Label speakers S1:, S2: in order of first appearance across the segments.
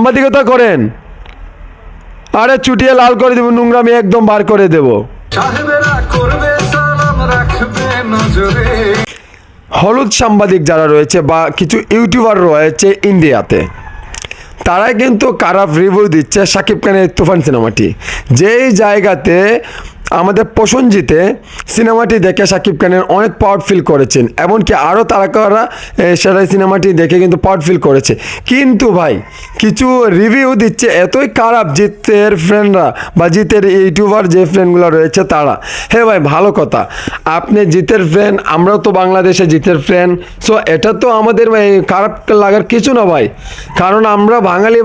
S1: সাংবাদিকতা করেন, আরে চুটিয়ে লাল করে দেবো, নোংরামি একদম বার করে দেব। হলুদ সাংবাদিক যারা রয়েছে বা কিছু ইউটিউবার রয়েছে ইন্ডিয়াতে, তারাই কিন্তু খারাপ রিভিউ দিচ্ছে শাকিব খানের তুফান সিনেমাটি। যেই জায়গাতে আমাদের প্রসেনজিতে সিনেমাটি দেখে শাকিব খানের অনেক প্রাউড ফিল করেছেন, এমনকি আরও তারকারা সেটা সিনেমাটি দেখে কিন্তু প্রাউড ফিল করেছে। কিন্তু ভাই কিছু রিভিউ দিচ্ছে এতই খারাপ জিতের ফ্রেন্ডরা বা জিতের ইউটিউবার যে ফ্রেন্ডগুলো রয়েছে তারা। হ্যাঁ ভাই, ভালো কথা, আপনি জিতের ফ্রেন্ড, আমরাও তো বাংলাদেশে জিতের ফ্রেন্ড, সো এটা তো আমাদের খারাপ লাগার কিছু না ভাই, কারণ আমরা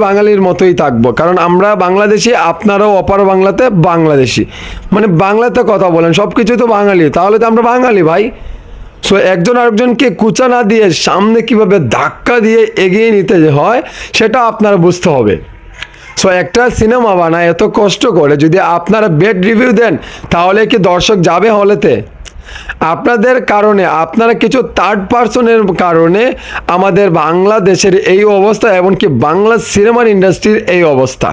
S1: বাঙালির মতোই থাকবো, কারণ আমরা বাংলাদেশি, আপনারাও অপার বাংলাতে বাংলাদেশি, মানে বাংলাতে কথা বলেন, সব কিছু তো বাঙালি, তাহলে তো আমরা বাঙালি ভাই। সো একজন আরেকজনকে কুচা না দিয়ে সামনে কিভাবে ধাক্কা দিয়ে এগিয়ে নিতে হয় সেটা আপনারা বুঝতে হবে। সো একটা সিনেমা বানায় এত কষ্ট করে, যদি আপনারা ব্যাড রিভিউ দেন তাহলে কি দর্শক যাবে হলেতে? আপনাদের কারণে, আপনারা কিছু থার্ড পার্সনের কারণে আমাদের বাংলাদেশের এই অবস্থা, এমনকি বাংলা সিনেমার ইন্ডাস্ট্রির এই অবস্থা।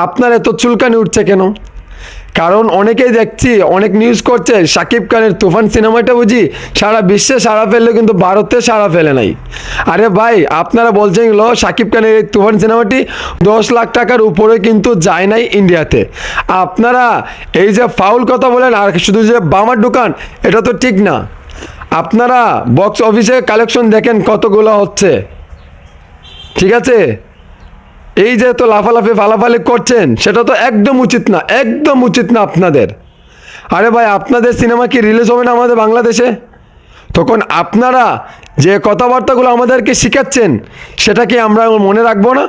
S1: আপনার এত চুলকানি উঠছে কেন? কারণ অনেকেই দেখছি, অনেক নিউজ করছে শাকিব খানের তুফান সিনেমাটা বুঝি সারা বিশ্বে সাড়া ফেললে, কিন্তু ভারতে সাড়া ফেলে নাই। আরে ভাই, আপনারা বলছেন শাকিব খানের এই তুফান সিনেমাটি 10 লাখ টাকার উপরে কিন্তু যায় নাই ইন্ডিয়াতে। আপনারা এই যে ফাউল কথা বলেন আর শুধু যে বামার দোকান, এটা তো ঠিক না। আপনারা বক্স অফিসে কালেকশন দেখেন কতগুলো হচ্ছে, ঠিক আছে? এই যে তো লাফালাফি ফালাফালি করছেন, সেটা তো একদম উচিত না, একদম উচিত না আপনাদের। আরে ভাই, আপনাদের সিনেমা কি রিলিজ হবে না আমাদের বাংলাদেশে? তখন আপনারা যে কথাবার্তাগুলো আমাদেরকে শেখাচ্ছেন সেটা কি আমরা মনে রাখবো না?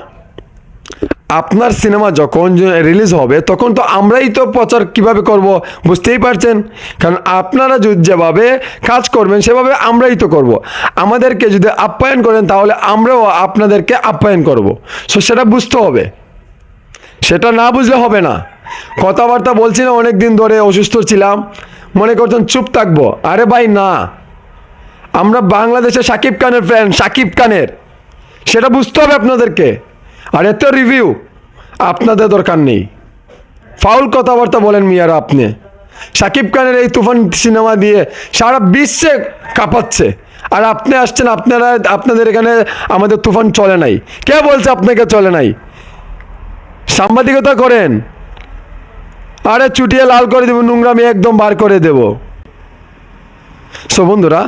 S1: আপনার সিনেমা যখন রিলিজ হবে তখন তো আমরাই তো প্রচার কীভাবে করব বুঝতেই পারছেন, কারণ আপনারা যেভাবে কাজ করবেন সেভাবে আমরাই তো করব। আমাদেরকে যদি আপ্যায়ন করেন তাহলে আমরাও আপনাদেরকে আপ্যায়ন করব। সো সেটা বুঝতে হবে, সেটা না বুঝলে হবে না। কথাবার্তা বলছি না, অনেক দিন ধরে অসুস্থ ছিলাম, মনে করছেন চুপ থাকবো। আরে ভাই না, আমরা বাংলাদেশে শাকিব খানের ফ্যান, শাকিব খানের, সেটা বুঝতে হবে আপনাদেরকে। আর এত রিভিউ আপনাদের দরকার নেই, ফাউল কথাবার্তা বলেন মিয়ারা। আপনি শাকিব খানের এই তুফান সিনেমা দিয়ে সারা বিশ্বে কাঁপাচ্ছে, আর আপনি আসছেন, আপনাদের এখানে আমাদের তুফান চলে নাই। কে বলছে আপনাকে চলে নাই? সাংবাদিকতা করেন, আরে চুটিয়ে লাল করে দেবো, নোংরামি একদম বার করে দেব। সো বন্ধুরা,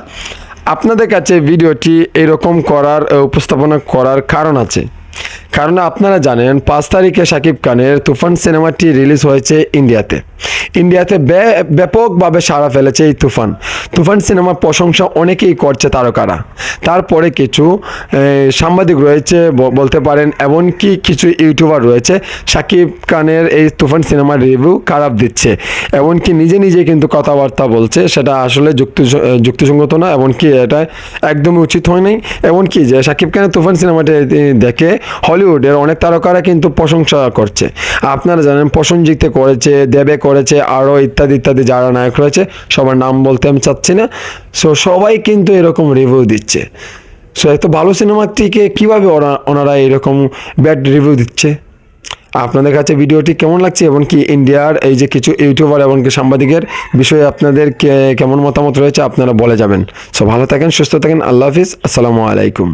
S1: আপনাদের কাছে ভিডিওটি এরকম উপস্থাপনা করার কারণ আছে, কারণ আপনারা জানেন 5 তারিখে শাকিব খানের তুফান সিনেমাটি রিলিজ হয়েছে ইন্ডিয়াতে ব্যাপকভাবে সাড়া ফেলেছে এই তুফান সিনেমার প্রশংসা অনেকেই করছে তারকারা। তারপরে কিছু সাংবাদিক রয়েছে বলতে পারেন, এমনকি কিছু ইউটিউবার রয়েছে শাকিব খানের এই তুফান সিনেমার রিভিউ খারাপ দিচ্ছে, এমনকি নিজে কিন্তু কথাবার্তা বলছে, সেটা আসলে যুক্তিসঙ্গত না, এমনকি এটা একদমই উচিত হয় নাই। এমনকি যে শাকিব খানের তুফান সিনেমাটি দেখে হলিউডের অনেক তারকারা কিন্তু প্রশংসা করছে। আপনারা জানেন প্রসেনজিতে করেছে, দেবে করেছে, আরও ইত্যাদি যারা নায়ক রয়েছে সবার নাম বলতে আমি চাচ্ছি না। সো সবাই কিন্তু এরকম রিভিউ দিচ্ছে। সো এত ভালো সিনেমাটিকে কীভাবে ওনারা এরকম ব্যাড রিভিউ দিচ্ছে? আপনাদের কাছে ভিডিওটি কেমন লাগছে, এবং কি ইন্ডিয়ার এই যে কিছু ইউটিউবার এবং সাংবাদিকের বিষয়ে আপনাদের কেমন মতামত রয়েছে আপনারা বলে যাবেন। সো ভালো থাকেন, সুস্থ থাকেন, আল্লাহ হাফিজ, আসসালামু আলাইকুম।